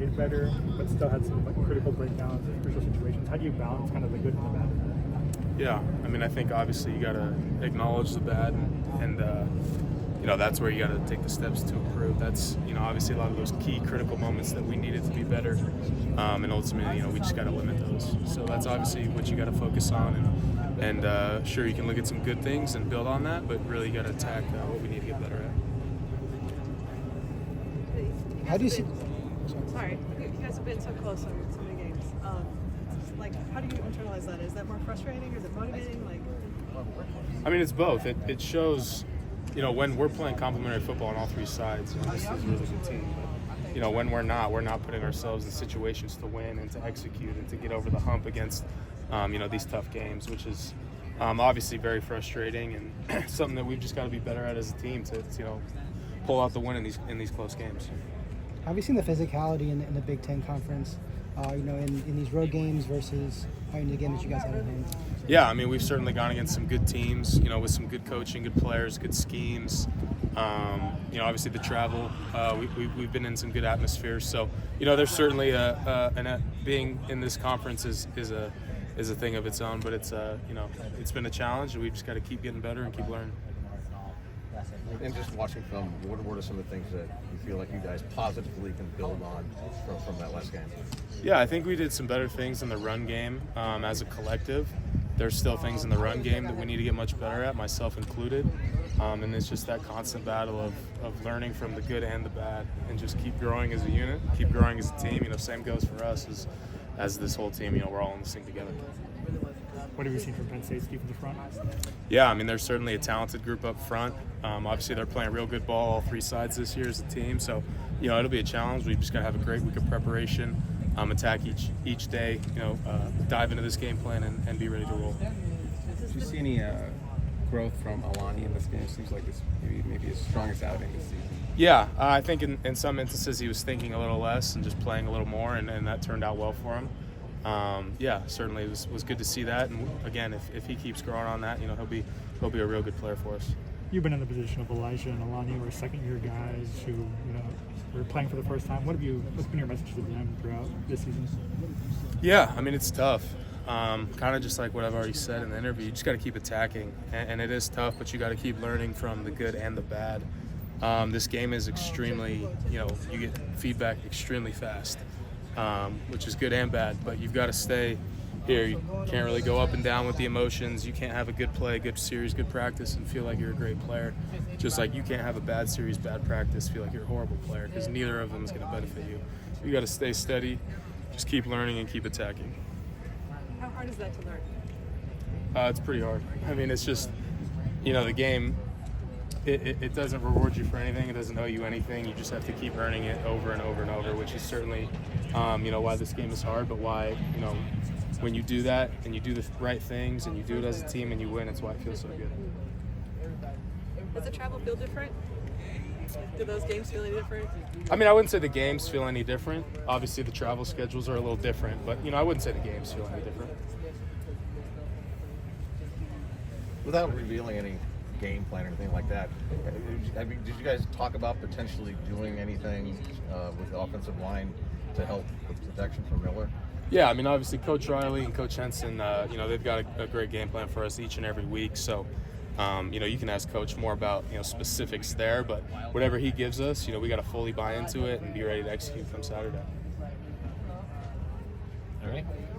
played better, but still had some critical breakdowns in crucial situations. How do you balance kind of the good and the bad? Yeah, I mean, I think obviously you got to acknowledge the bad, and that's where you got to take the steps to improve. That's obviously a lot of those key critical moments that we needed to be better, and ultimately we just got to limit those. So that's obviously what you got to focus on, and sure, you can look at some good things and build on that, but really you got to attack what we need to get better at. How do you see? Sorry, you guys have been so close over so many games. How do you internalize that? Is that more frustrating or is it motivating? I mean, it's both. It shows, when we're playing complementary football on all three sides, this is a really good team. But, when we're not putting ourselves in situations to win and to execute and to get over the hump against, these tough games, which is obviously very frustrating and something that we've just got to be better at as a team to pull out the win in these close games. Have you seen the physicality in the Big Ten Conference, in these road games versus in the game that you guys had at home? Yeah, I mean, we've certainly gone against some good teams, with some good coaching, good players, good schemes. Obviously the travel, we've been in some good atmospheres. So, there's certainly being in this conference is a thing of its own, but it's been a challenge, and we've just got to keep getting better and keep learning. And just watching film, what are some of the things that you feel like you guys positively can build on from that last game? Yeah, I think we did some better things in the run game as a collective. There's still things in the run game that we need to get much better at, myself included. And it's just that constant battle of learning from the good and the bad and just keep growing as a unit, keep growing as a team. Same goes for us as this whole team. We're all in this thing together. What have you seen from Penn State's defensive front? Yeah, I mean, there's certainly a talented group up front. Obviously, they're playing real good ball all three sides this year as a team. So, it'll be a challenge. We've just got to have a great week of preparation, attack each day, dive into this game plan and be ready to roll. Did you see any growth from Alani in this game? It seems like it's maybe his strongest outing this season. Yeah, I think in some instances he was thinking a little less and just playing a little more, and that turned out well for him. Certainly it was good to see that, and again, if he keeps growing on that, he'll be a real good player for us. You've been in the position of Elijah and Alani, who are second-year guys who were playing for the first time. What's been your message to them throughout this season? Yeah, I mean, it's tough. Kind of just like what I've already said in the interview, you just got to keep attacking, and it is tough, but you got to keep learning from the good and the bad. This game is extremely, you get feedback extremely fast. Which is good and bad, but you've got to stay here. You can't really go up and down with the emotions. You can't have a good play, good series, good practice, and feel like you're a great player. Just like you can't have a bad series, bad practice, feel like you're a horrible player, because neither of them is going to benefit you. You got to stay steady, just keep learning and keep attacking. How hard is that to learn? It's pretty hard. I mean, it's just, the game, it doesn't reward you for anything. It doesn't owe you anything. You just have to keep earning it over and over and over, which is certainly, why this game is hard, but why, when you do that and you do the right things and you do it as a team and you win, it's why it feels so good. Does the travel feel different? Do those games feel any different? I mean, I wouldn't say the games feel any different. Obviously, the travel schedules are a little different, but, I wouldn't say the games feel any different. Without revealing any game plan or anything like that, did you guys talk about potentially doing anything with the offensive line to help with protection from Miller? Yeah, I mean, obviously Coach Riley and Coach Henson, they've got a great game plan for us each and every week. So, you can ask Coach more about, specifics there, but whatever he gives us, we got to fully buy into it and be ready to execute come Saturday.